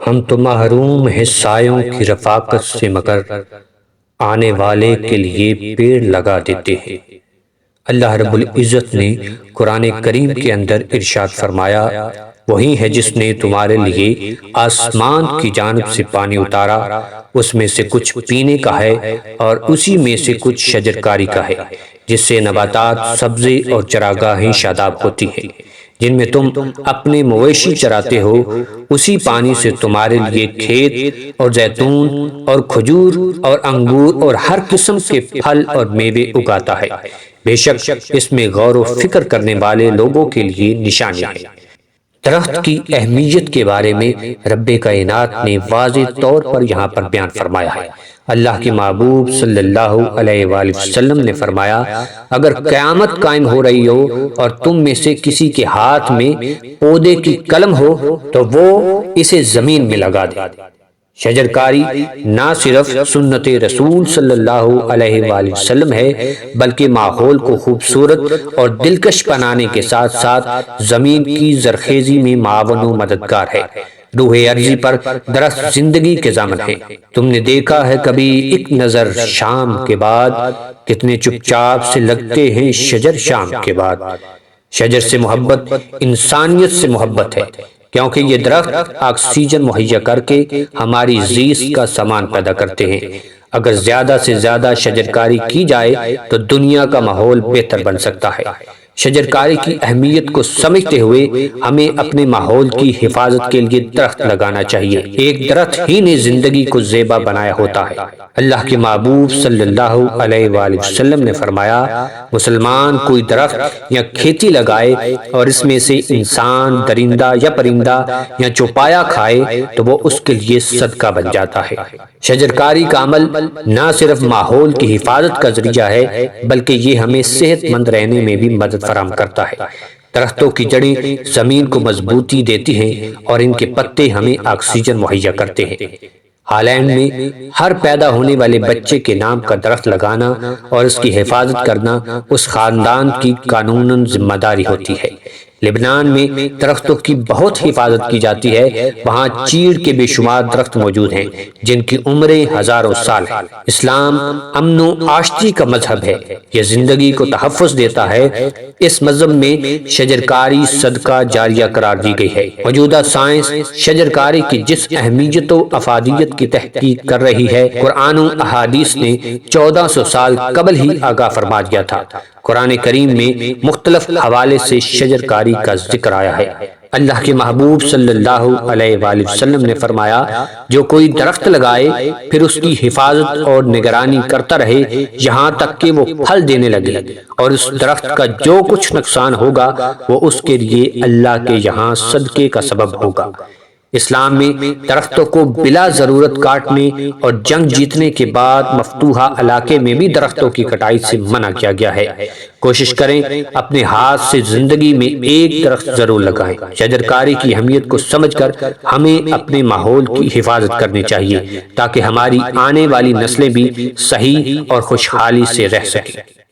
ہم تو محروم ہیں سایوں کی رفاقت سے، مگر آنے والے کے لیے پیڑ لگا دیتے ہیں۔ اللہ رب العزت نے قرآن کریم کے اندر ارشاد فرمایا، وہی ہے جس نے تمہارے لیے آسمان کی جانب سے پانی اتارا، اس میں سے کچھ پینے کا ہے اور اسی میں سے کچھ شجرکاری کا ہے، جس سے نباتات، سبزے اور چراگاہیں شاداب ہوتی ہیں، جن میں تم اپنے مویشی چراتے ہو۔ اسی پانی سے تمہارے لیے کھیت اور زیتون اور کھجور اور انگور اور ہر قسم کے پھل اور میوے اگاتا ہے۔ بے شک اس میں غور و فکر کرنے والے لوگوں کے لیے نشانی ہے۔ درخت کی اہمیت کے بارے میں رب کائنات نے واضح طور پر یہاں پر بیان فرمایا ہے۔ اللہ کے محبوب صلی اللہ علیہ وآلہ وسلم نے فرمایا، اگر قیامت قائم ہو رہی ہو اور تم میں سے کسی کے ہاتھ میں پودے کی کلم ہو تو وہ اسے زمین میں لگا دے۔ شجرکاری نہ صرف سنت رسول صلی اللہ علیہ وآلہ وسلم ہے، بلکہ ماحول کو خوبصورت اور دلکش بنانے کے ساتھ ساتھ زمین کی زرخیزی میں معاون و مددگار ہے۔ روح ارضی پر درخت زندگی کے ضامن ہیں۔ تم نے دیکھا ہے کبھی ایک نظر شام کے بعد کتنے چپ چاپ سے لگتے ہیں شجر شام کے بعد۔ شجر سے محبت انسانیت سے محبت ہے، کیونکہ یہ درخت آکسیجن مہیا کر کے ہماری زیست کا سامان پیدا کرتے ہیں۔ اگر زیادہ سے زیادہ شجرکاری کی جائے تو دنیا کا ماحول بہتر بن سکتا ہے۔ شجرکاری کی اہمیت کو سمجھتے ہوئے ہمیں اپنے ماحول کی حفاظت کے لیے درخت لگانا چاہیے۔ ایک درخت ہی نے زندگی کو زیبا بنایا ہوتا ہے۔ اللہ کے محبوب صلی اللہ علیہ وآلہ وسلم نے فرمایا، مسلمان کوئی درخت یا کھیتی لگائے اور اس میں سے انسان، درندہ یا پرندہ یا چوپایا کھائے تو وہ اس کے لیے صدقہ بن جاتا ہے۔ شجرکاری کا عمل نہ صرف ماحول کی حفاظت کا ذریعہ ہے، بلکہ یہ ہمیں صحت مند رہنے میں بھی مدد فراہم کرتا ہے۔ درختوں کی جڑیں زمین کو مضبوطی دیتی ہیں اور ان کے پتے ہمیں آکسیجن مہیا کرتے ہیں۔ ہالینڈ میں ہر پیدا ہونے والے بچے کے نام کا درخت لگانا اور اس کی حفاظت کرنا اس خاندان کی قانوناً ذمہ داری ہوتی ہے۔ لبنان میں درختوں کی بہت حفاظت کی جاتی ہے۔ وہاں چیڑ کے بے شمار درخت موجود ہیں جن کی عمریں ہزاروں سال ہے۔ اسلام امن و آشتی کا مذہب ہے، یہ زندگی کو تحفظ دیتا ہے۔ اس مذہب میں شجرکاری صدقہ جاریہ قرار دی گئی ہے۔ موجودہ سائنس شجرکاری کی جس اہمیت و افادیت کی تحقیق کر رہی ہے، قرآن و احادیث نے 1400 سال قبل ہی آگاہ فرما دیا تھا۔ قرآن کریم میں مختلف حوالے سے شجرکاری کا ذکر آیا ہے۔ اللہ کے محبوب صلی اللہ علیہ وآلہ وسلم نے فرمایا، جو کوئی درخت لگائے پھر اس کی حفاظت اور نگرانی کرتا رہے یہاں تک کہ وہ پھل دینے لگے، اور اس درخت کا جو کچھ نقصان ہوگا وہ اس کے لیے اللہ کے یہاں صدقے کا سبب ہوگا۔ اسلام میں درختوں کو بلا ضرورت کاٹنے اور جنگ جیتنے کے بعد مفتوحہ علاقے میں بھی درختوں کی کٹائی سے منع کیا گیا ہے۔ کوشش کریں اپنے ہاتھ سے زندگی میں ایک درخت ضرور لگائیں۔ شجرکاری کی اہمیت کو سمجھ کر ہمیں اپنے ماحول کی حفاظت کرنی چاہیے تاکہ ہماری آنے والی نسلیں بھی صحیح اور خوشحالی سے رہ سکیں۔